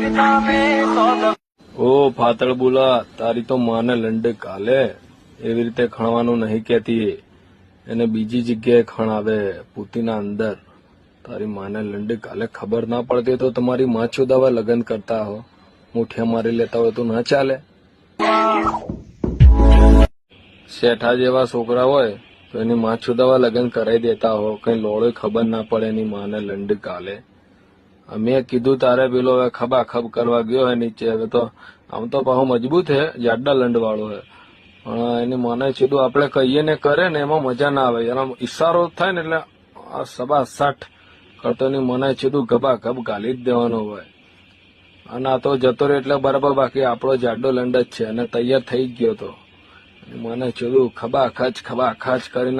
ઓ ફાતળ બોલા, તારી તો માને લંડે કાલે એવી રીતે ખણવાનું નહીં કહેતી, એને બીજી જગ્યાએ ખણાવે પૂતીના અંદર. તારી માને લંડે કાલે ખબર ના પડતી તો તમારી માં છુદાવા લગ્ન કરતા હો, મુઠિયા મારી લેતા હોય તો ના ચાલે. શેઠા જેવા છોકરા હોય તો એની માં છુદાવા લગ્ન કરાવી દેતા હો, કઈ લોડો ખબર ના પડે એની માને લંડ કાલે. અમે કીધું તારે પેલો હવે ખબાખબ કરવા ગયો હે નીચે, હવે તો આમ તો પાછો મજબૂત હે, જાડા લંડ વાળો હે, પણ એની માને સીધું આપણે કહીએ ને કરે ને એમાં મજા ના આવે. એનો ઈશારો થાય ને એટલે આ સબા 60 કરતો એની મને સીધું ગબાગબ ગાલી જ દેવાનો હોય. અને આ તો જતો રહ્યો એટલે બરાબર, બાકી આપણો જાડો લંડ જ છે અને તૈયાર થઈ ગયો તો મને સીધું ખબાખચ કરીને